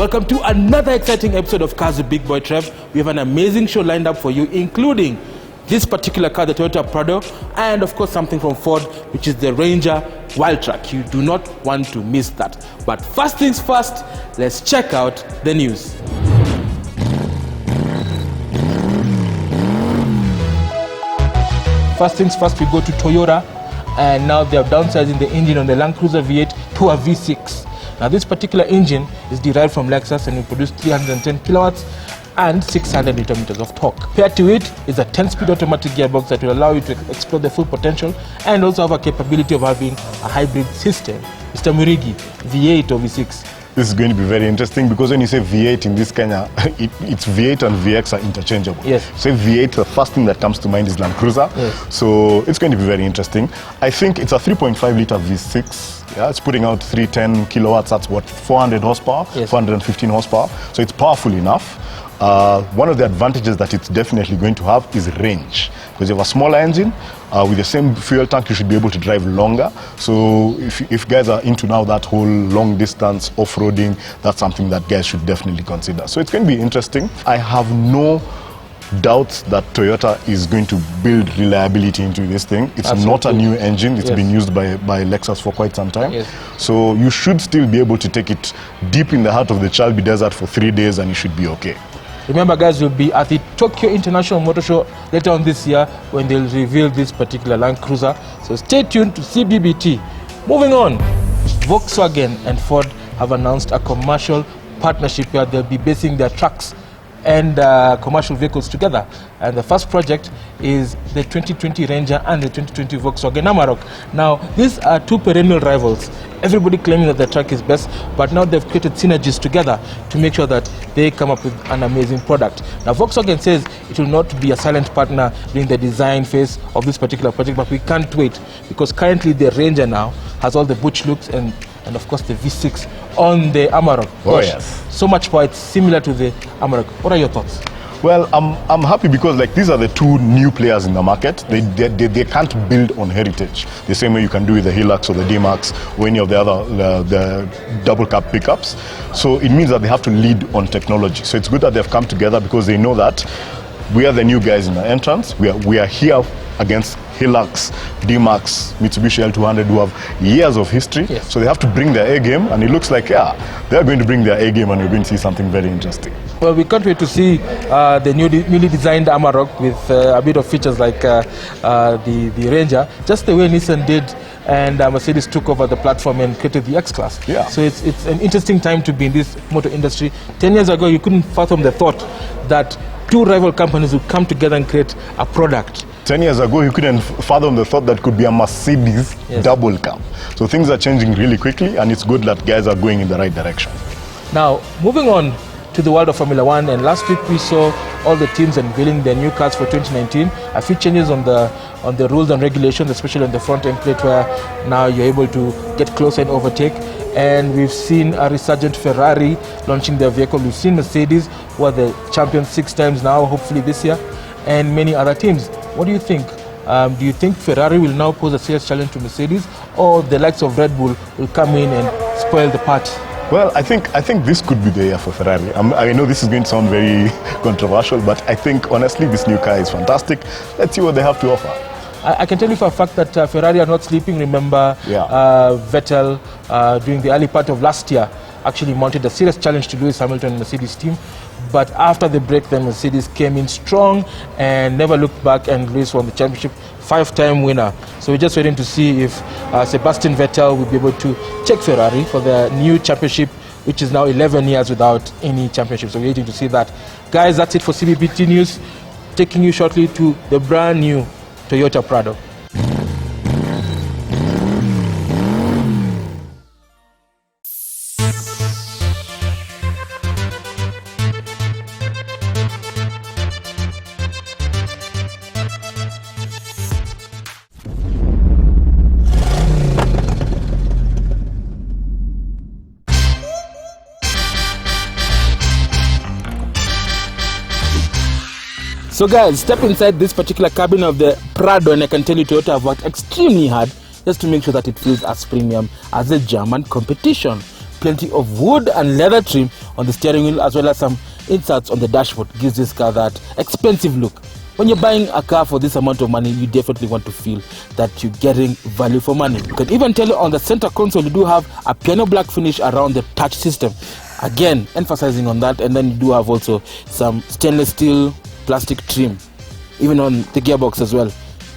Welcome to another exciting episode of Cars with Big Boy Trev. We have an amazing show lined up for you, including this particular car, the Toyota Prado, and of course something from Ford, which is the Ranger WildTrak. You do not want to miss that. But first things first, let's check out the news. First things first, we go to Toyota, and now they are downsizing the engine on the LandCruiser V8 to a V6. Now this particular engine is derived from Lexus and will produce 310 kilowatts and 600 Newton meters of torque. Paired to it is a 10-speed automatic gearbox that will allow you to explore the full potential and also have a capability of having a hybrid system. Mr. Mwirigi, V8 or V6? This is going to be very interesting because when you say V8 in this Kenya, it's V8 and VX are interchangeable. Yes. Say V8, the first thing that comes to mind is LandCruiser. Yes. So it's going to be very interesting. I think it's a 3.5 litre V6. Yeah, it's putting out 310 kilowatts. That's what, 400 horsepower, yes. 415 horsepower. So it's powerful enough. One of the advantages that it's definitely going to have is range. Because you have a smaller engine, with the same fuel tank, you should be able to drive longer. So if guys are into now that whole long distance off-roading, that's something that guys should definitely consider. So it's going to be interesting. I have no doubts that Toyota is going to build reliability into this thing. It's Absolutely. Not a new engine. It's yes. been used by Lexus for quite some time. Yes. So you should still be able to take it deep in the heart of the Chalbi Desert for 3 days and you should be okay. Remember, guys, we'll be at the Tokyo International Motor Show later on this year when they'll reveal this particular LandCruiser. So stay tuned to CBBT. Moving on, Volkswagen and Ford have announced a commercial partnership where they'll be basing their trucks and commercial vehicles together. And the first project is the 2020 Ranger and the 2020 Volkswagen Amarok. Now, these are two perennial rivals. Everybody claiming that the truck is best, but now they've created synergies together to make sure that they come up with an amazing product. Now, Volkswagen says it will not be a silent partner during the design phase of this particular project, but we can't wait because currently the Ranger now has all the butch looks and of course the V6 on the Amarok. Oh yes. So much power, it's similar to the Amarok. What are your thoughts? Well, I'm happy because like these are the two new players in the market. They can't build on heritage the same way you can do with the Hilux or the D-Max or any of the other the double cab pickups. So it means that they have to lead on technology. So it's good that they've come together because they know that we are the new guys in the entrance. We are here against Hilux, D-Max, Mitsubishi L200 who have years of history. Yes. So they have to bring their A game, and it looks like, yeah, they're going to bring their A game and we're going to see something very interesting. Well, we can't wait to see the newly designed Amarok with a bit of features like the Ranger, just the way Nissan did and Mercedes took over the platform and created the X-Class. Yeah. So it's an interesting time to be in this motor industry. 10 years ago, you couldn't fathom the thought that two rival companies would come together and create a product. 10 years ago, you couldn't fathom the thought that could be a Mercedes yes. double cab. So things are changing really quickly, and it's good that guys are going in the right direction. Now, moving on to the world of Formula One, and last week we saw all the teams unveiling their new cars for 2019. A few changes on the rules and regulations, especially on the front end plate, where now you're able to get close and overtake. And we've seen a resurgent Ferrari launching their vehicle. We've seen Mercedes, who are the champions 6 times now, hopefully this year, and many other teams. What do you think? Do you think Ferrari will now pose a serious challenge to Mercedes, or the likes of Red Bull will come in and spoil the party? Well, I think this could be the year for Ferrari. I know this is going to sound very controversial, but I think honestly this new car is fantastic. Let's see what they have to offer. I can tell you for a fact that Ferrari are not sleeping. Remember, Vettel during the early part of last year actually mounted a serious challenge to Lewis Hamilton and Mercedes team. But after the break, then Mercedes came in strong and never looked back, and Lewis won the championship, 5-time winner. So we're just waiting to see if Sebastian Vettel will be able to check Ferrari for their new championship, which is now 11 years without any championship. So we're waiting to see that. Guys, that's it for CBBT News. Taking you shortly to the brand new Toyota Prado. So guys, step inside this particular cabin of the Prado and I can tell you Toyota have worked extremely hard just to make sure that it feels as premium as the German competition. plenty of wood and leather trim on the steering wheel, as well as some inserts on the dashboard. Gives this car that expensive look. When you're buying a car for this amount of money, you definitely want to feel that you're getting value for money. You can even tell on the center console, you do have a piano black finish around the touch system. Again, emphasizing on that. And then you do have also some stainless steel plastic trim, even on the gearbox as well.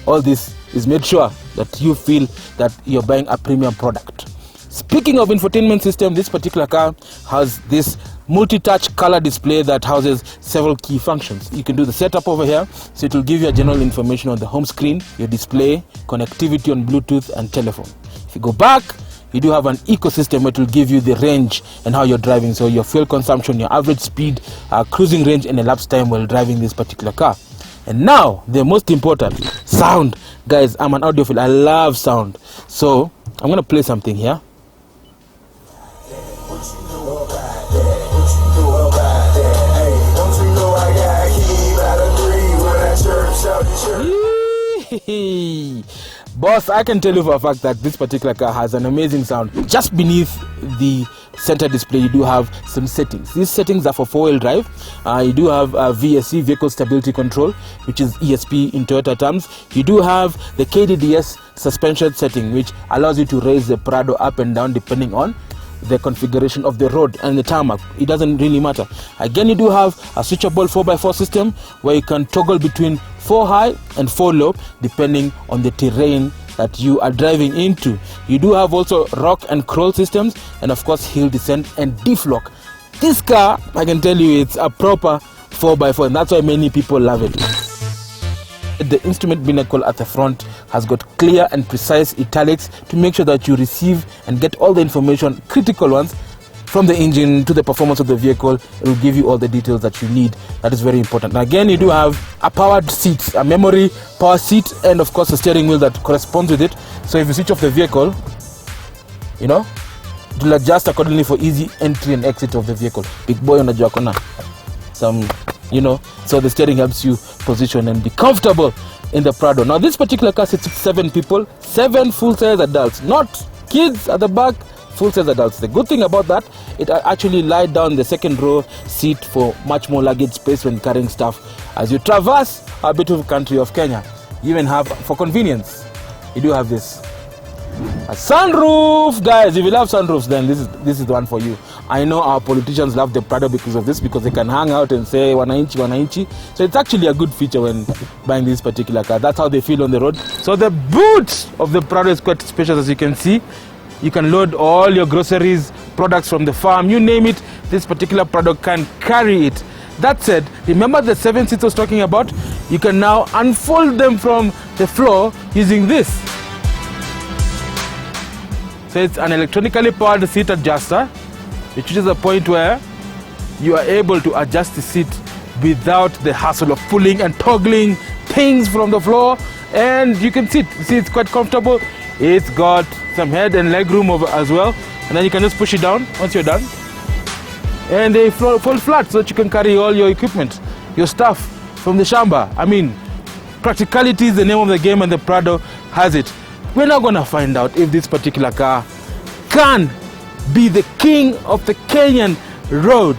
All this is made sure that you feel that you're buying a premium product. Speaking of infotainment system, this particular car has this multi-touch color display that houses several key functions. You can do the setup over here, so it will give you a general information on the home screen, your display, connectivity on Bluetooth and telephone. If you go back, you do have an ecosystem that will give you the range and how you're driving, so your fuel consumption, your average speed, cruising range and elapsed time while driving this particular car. And now, the most important, sound. Guys, I'm an audiophile, I love sound. So, I'm going to play something here. Boss, I can tell you for a fact that this particular car has an amazing sound. Just beneath the center display, you do have some settings. These settings are for four-wheel drive. You do have VSC, Vehicle Stability Control, which is ESP in Toyota terms. You do have the KDDS suspension setting, which allows you to raise the Prado up and down depending on the configuration of the road and the tarmac. It doesn't really matter. Again, you do have a switchable 4x4 system where you can toggle between 4 high and 4 low depending on the terrain that you are driving into. You do have also rock and crawl systems, and of course hill descent and diff lock. This car, I can tell you, it's a proper 4x4, and that's why many people love it. The instrument binnacle at the front has got clear and precise italics to make sure that you receive and get all the information, critical ones, from the engine to the performance of the vehicle. It will give you all the details that you need. That is very important. Now again, you do have a powered seat, a memory power seat, and of course a steering wheel that corresponds with it. So if you switch off the vehicle, you know, it will adjust accordingly for easy entry and exit of the vehicle. Big boy on the Jacona. Some, you know, so the steering helps you position and be comfortable in the Prado. Now this particular car sits 7 people, 7 full-size adults, not kids at the back, full-size adults. The good thing about that, it actually lies down the second row seat for much more luggage space when carrying stuff as you traverse our beautiful country of Kenya. You even have, for convenience, you do have this, a sunroof. Guys, if you love sunroofs, then this is the one for you. I know our politicians love the Prado because of this, because they can hang out and say wananchi. So it's actually a good feature when buying this particular car. That's how they feel on the road. So the boot of the Prado is quite spacious, as you can see. You can load all your groceries, products from the farm, you name it. This particular Prado can carry it. That said, remember the 7 seats I was talking about? You can now unfold them from the floor using this. So it's an electronically powered seat adjuster, which is a point where you are able to adjust the seat without the hassle of pulling and toggling things from the floor. And you can sit. See, it's quite comfortable. It's got some head and leg room over as well. And then you can just push it down once you're done. And they fold flat so that you can carry all your equipment, your stuff from the shamba. I mean, practicality is the name of the game, and the Prado has it. We're now going to find out if this particular car can be the king of the Kenyan road.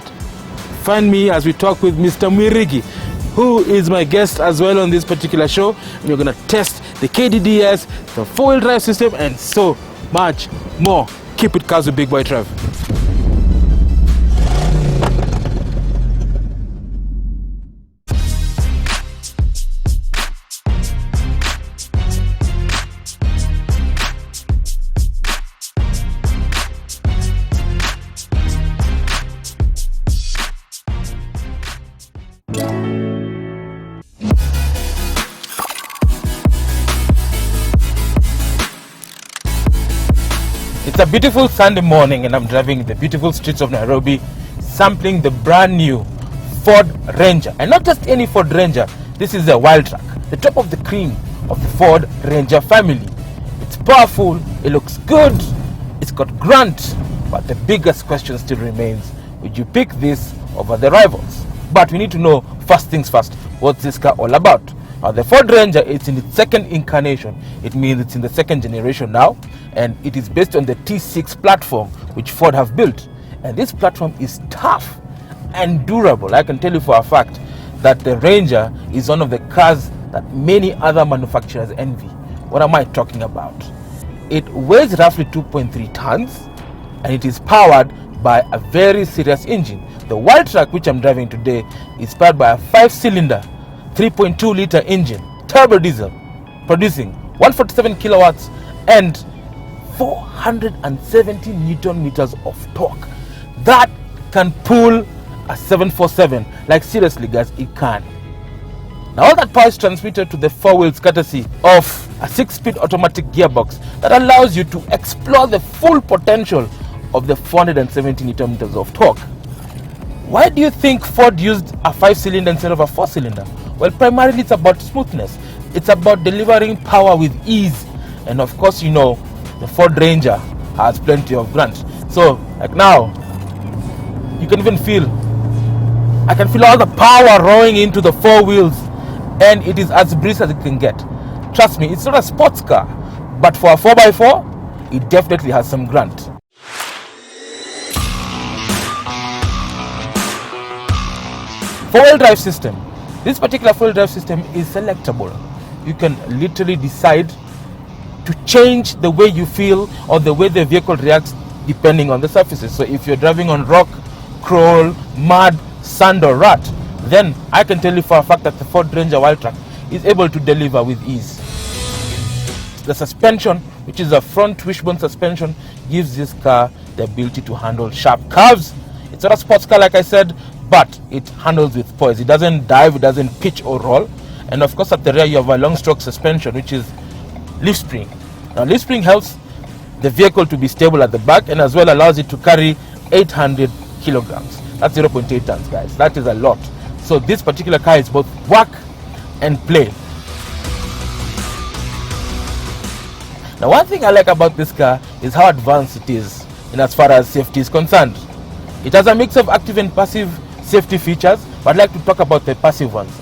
Find me as we talk with Mr. Mwirigi, who is my guest as well on this particular show. And we're going to test the KDDS, the 4-wheel drive system, and so much more. Keep it cars with Big Boy Trev. It's a beautiful Sunday morning and I'm driving in the beautiful streets of Nairobi, sampling the brand new Ford Ranger. And not just any Ford Ranger, this is the WildTrak, the top of the cream of the Ford Ranger family. It's powerful, it looks good, it's got grunt, but the biggest question still remains, would you pick this over the rivals? But we need to know first things first, what's this car all about? The Ford Ranger, it's in its second incarnation. It means it's in the second generation now, and it is based on the T6 platform, which Ford have built. And this platform is tough and durable. I can tell you for a fact that the Ranger is one of the cars that many other manufacturers envy. What am I talking about? It weighs roughly 2.3 tons and it is powered by a very serious engine. The WildTrak, which I'm driving today, is powered by a 5-cylinder 3.2 liter engine, turbo diesel, producing 147 kilowatts and 470 newton meters of torque. That can pull a 747. Like seriously guys, it can. Now all that power is transmitted to the 4 wheels courtesy of a 6-speed automatic gearbox that allows you to explore the full potential of the 470 newton meters of torque. Why do you think Ford used a 5-cylinder instead of a 4-cylinder? Well, primarily it's about smoothness. It's about delivering power with ease. And of course, you know, the Ford Ranger has plenty of grunt. So, like now, you can even feel, I can feel all the power rolling into the 4 wheels, and it is as brisk as it can get. Trust me, it's not a sports car, but for a 4x4, it definitely has some grunt. Four-wheel drive system. This particular four-wheel drive system is selectable. You can literally decide to change the way you feel or the way the vehicle reacts depending on the surfaces. So if you're driving on rock, crawl, mud, sand or rut, then I can tell you for a fact that the Ford Ranger WildTrak is able to deliver with ease. The suspension, which is a front wishbone suspension, gives this car the ability to handle sharp curves. It's not a sports car like I said, but it handles with poise. It doesn't dive, it doesn't pitch or roll. And of course at the rear you have a long stroke suspension, which is leaf spring. Now leaf spring helps the vehicle to be stable at the back and as well allows it to carry 800 kilograms. That's 0.8 tons guys. That is a lot. So this particular car is both work and play. Now one thing I like about this car is how advanced it is in as far as safety is concerned. It has a mix of active and passive safety features, but I'd like to talk about the passive ones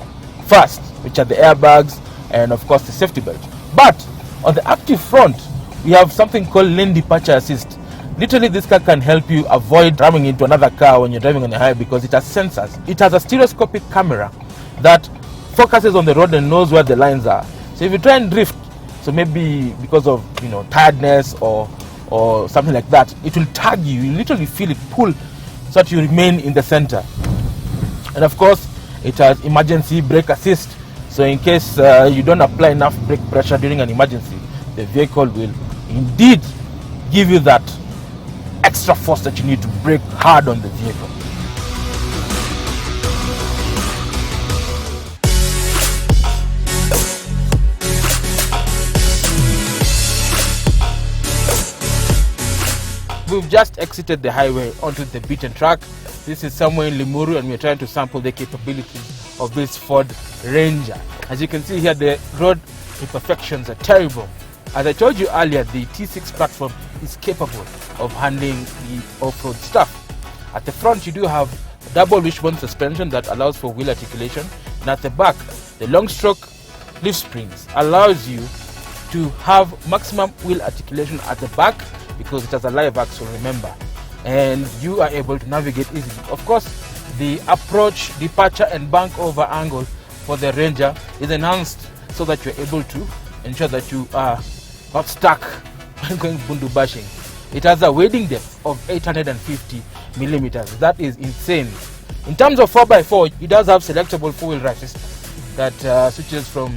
first, which are the airbags and of course the safety belt. But on the active front, we have something called lane departure assist. Literally this car can help you avoid ramming into another car when you're driving on the highway because it has sensors. It has a stereoscopic camera that focuses on the road and knows where the lines are. So if you try and drift, so maybe because of tiredness or something like that, it will tag you. You literally feel it pull so that you remain in the center. And of course it has emergency brake assist, so in case you don't apply enough brake pressure during an emergency, the vehicle will indeed give you that extra force that you need to brake hard on the vehicle. We've just exited the highway onto the beaten track. This is somewhere in Limuru and we're trying to sample the capabilities of this Ford Ranger. As you can see here, the road imperfections are terrible. As I told you earlier, the T6 platform is capable of handling the off-road stuff. At the front you do have double wishbone suspension that allows for wheel articulation, and at the back the long stroke leaf springs allows you to have maximum wheel articulation at the back because it has a live axle, remember, and you are able to navigate easily. Of course, the approach, departure and bank over angle for the Ranger is enhanced so that you're able to ensure that you are not stuck when going bundu bashing. It has a wading depth of 850 millimeters. That is insane. In terms of 4x4, it does have selectable four-wheel drive system that switches from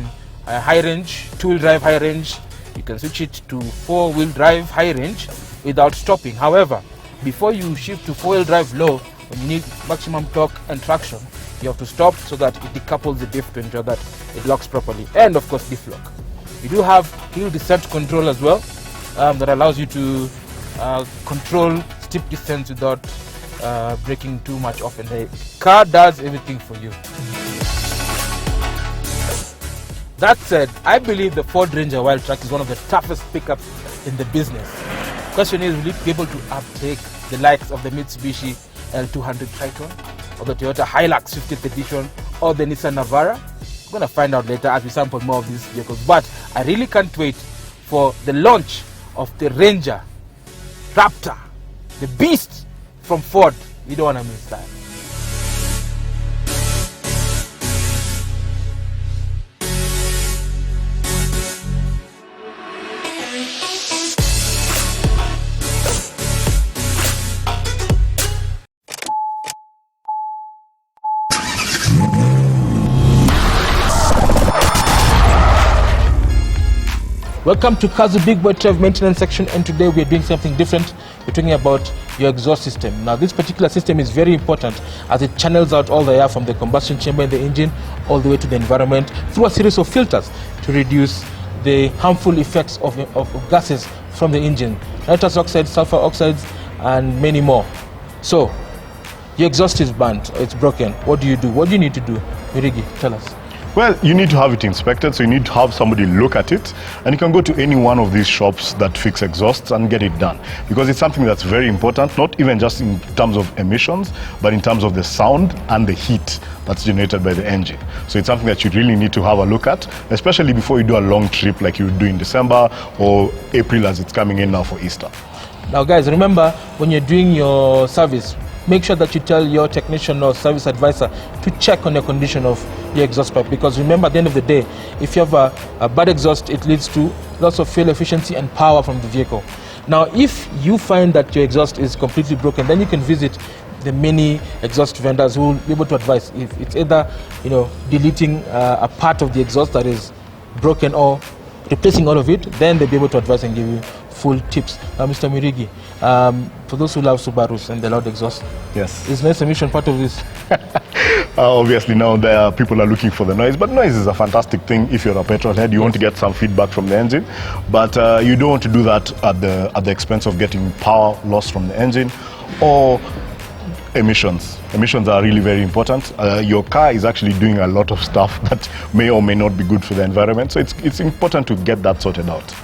high range, two-wheel drive high range. You can switch it to four-wheel drive high range without stopping. However, before you shift to four-wheel drive low, when you need maximum torque and traction, you have to stop so that it decouples the diff to ensure that it locks properly, and of course diff lock. You do have hill descent control as well, that allows you to control steep descents without breaking too much off, and the car does everything for you. That said, I believe the Ford Ranger WildTrak is one of the toughest pickups in the business. Question is, will it be able to uptake the likes of the Mitsubishi L200 Triton or the Toyota Hilux 50th edition or the Nissan Navara? We're going to find out later as we sample more of these vehicles. But I really can't wait for the launch of the Ranger Raptor the beast from Ford. You don't want to miss that. Welcome to Kazu Big Boy Trev maintenance section, and today we are doing something different. We're talking about your exhaust system. Now this particular system is very important as it channels out all the air from the combustion chamber in the engine all the way to the environment through a series of filters to reduce the harmful effects of gases from the engine, nitrous oxides, sulfur oxides, and many more. So your exhaust is burnt, it's broken. What do you do? What do you need to do? Mwirigi, tell us. Well, you need to have it inspected, so you need to have somebody look at it, and you can go to any one of these shops that fix exhausts and get it done, because it's something that's very important, not even just in terms of emissions, but in terms of the sound and the heat that's generated by the engine. So it's something that you really need to have a look at, especially before you do a long trip like you do in December or April as it's coming in now for Easter. Now guys, remember when you're doing your service, make sure that you tell your technician or service advisor to check on the condition of your exhaust pipe, because remember, at the end of the day, if you have a bad exhaust, it leads to loss of fuel efficiency and power from the vehicle. Now if you find that your exhaust is completely broken, then you can visit the many exhaust vendors who will be able to advise if it's either deleting a part of the exhaust that is broken or replacing all of it. Then they'll be able to advise and give you full tips. Mr. Mwirigi, for those who love Subarus and the loud exhaust, yes, is noise emission part of this? Obviously now people are looking for the noise, but noise is a fantastic thing. If you're a petrol head, you want to get some feedback from the engine, but you don't want to do that at the expense of getting power loss from the engine or emissions. Emissions are really very important. Your car is actually doing a lot of stuff that may or may not be good for the environment, so it's important to get that sorted out.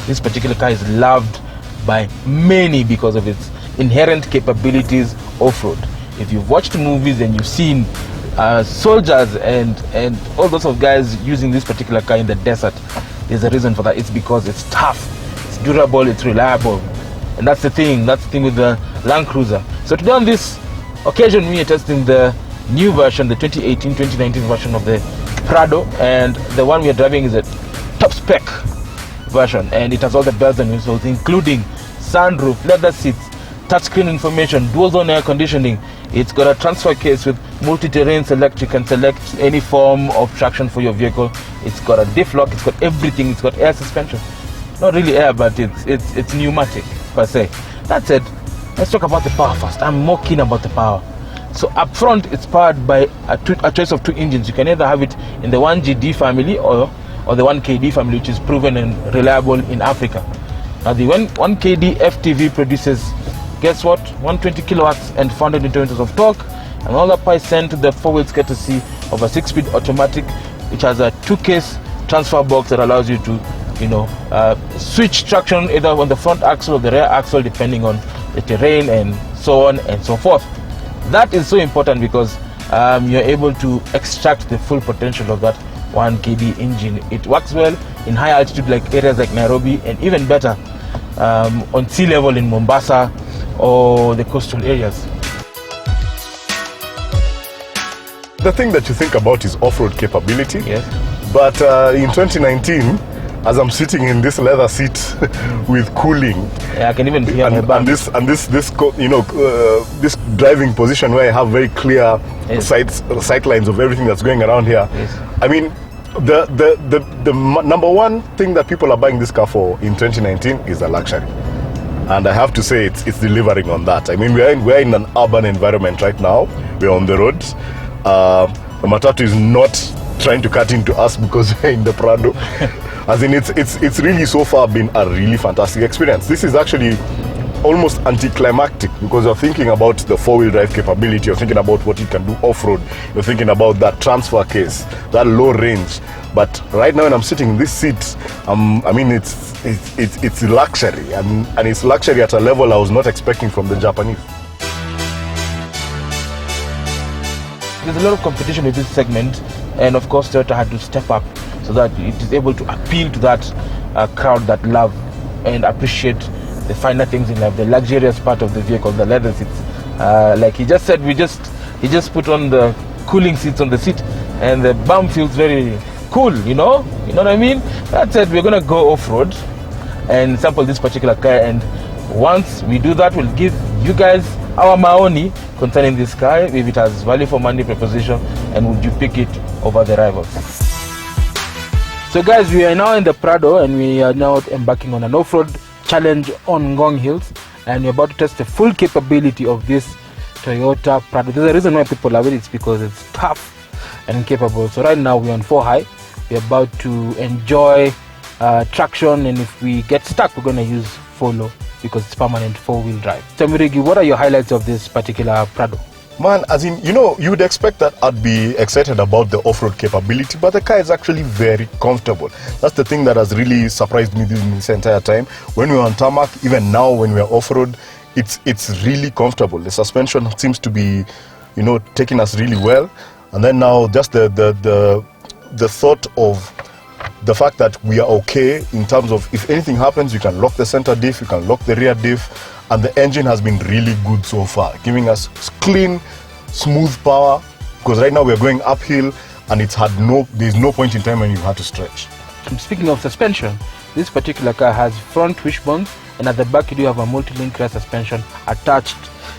This particular car is loved by many because of its inherent capabilities off-road. If you've watched movies and you've seen soldiers and all sorts of guys using this particular car in the desert, there's a reason for that. It's because it's tough, it's durable, it's reliable. And that's the thing with the LandCruiser. So today on this occasion, we are testing the new version, the 2018-2019 version of the Prado, and the one we are driving is a top spec version, and it has all the bells and whistles, including sunroof, leather seats, touchscreen information, dual zone air conditioning. It's got a transfer case with multi-terrain select. You can select any form of traction for your vehicle. It's got a diff lock, it's got everything. It's got air suspension, not really air, but it's pneumatic per se. That said, let's talk about the power first. I'm more keen about the power. So up front, it's powered by a choice of two engines. You can either have it in the 1GD family or the 1KD family, which is proven and reliable in Africa. Now the 1KD FTV produces, guess what, 120 kilowatts and 400 Newton meters of torque, and all that power is sent to the four-wheels courtesy of a 6-speed automatic, which has a 2-case transfer box that allows you to switch traction either on the front axle or the rear axle, depending on the terrain and so on and so forth. That is so important because you're able to extract the full potential of that 1KD engine. It works well in high altitude like areas like Nairobi, and even better on sea level in Mombasa or the coastal areas. The thing that you think about is off-road capability. Yes. But in 2019, as I'm sitting in this leather seat with cooling, yeah, I can even hear this driving position where I have very clear sight lines of everything that's going around here. Yes. I mean, the number one thing that people are buying this car for in 2019 is a luxury, and I have to say it's delivering on that. I mean, we're in an urban environment right now. We're on the road. The Matatu is not trying to cut into us because we're in the Prado. As in, it's really so far been a really fantastic experience. This is actually almost anticlimactic because you're thinking about the four-wheel drive capability, you're thinking about what it can do off-road, you're thinking about that transfer case, that low range. But right now when I'm sitting in this seat, I mean, it's luxury, and it's luxury at a level I was not expecting from the Japanese. there's a lot of competition with this segment, and of course Toyota had to step up so that it is able to appeal to that crowd that love and appreciate the finer things in life, the luxurious part of the vehicle, the leather seats. Like he just said, he just put on the cooling seats on the seat, and the bum feels very cool, you know what I mean? That said, we're gonna go off-road and sample this particular car, and once we do that, we'll give you guys our maoni concerning this car, if it has value for money proposition, and would you pick it over the rivals. So guys, we are now in the Prado, and we are now embarking on an off-road challenge on Ngong Hills, and we're about to test the full capability of this Toyota Prado. There's a reason why people love it. It's because it's tough and capable. So right now we're on 4 high. We're about to enjoy traction, and if we get stuck, we're going to use 4 low because it's permanent 4-wheel drive. So Mwirigi, what are your highlights of this particular Prado? Man, as in, you would expect that I'd be excited about the off-road capability, but the car is actually very comfortable. That's the thing that has really surprised me this entire time. When we're on tarmac, even now when we're off-road, it's really comfortable. The suspension seems to be, taking us really well. And then now just the thought of the fact that we are okay in terms of if anything happens, you can lock the center diff, you can lock the rear diff, and the engine has been really good so far, giving us clean, smooth power, because right now we're going uphill, and there's no point in time when you have to stretch. Speaking of suspension, this particular car has front wishbones, and at the back you do have a multi-link rear suspension attached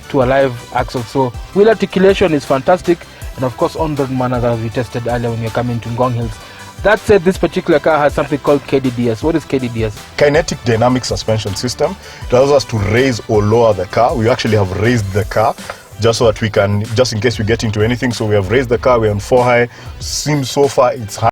to a live axle. So wheel articulation is fantastic, and of course on-road manners, as we tested earlier when you're coming to Ngong Hills. That said, this particular car has something called KDDS. What is KDDS? Kinetic Dynamic Suspension System. It allows us to raise or lower the car. We actually have raised the car just so that we can, just in case we get into anything. So we have raised the car, we're on 4 high. Seems so far it's high.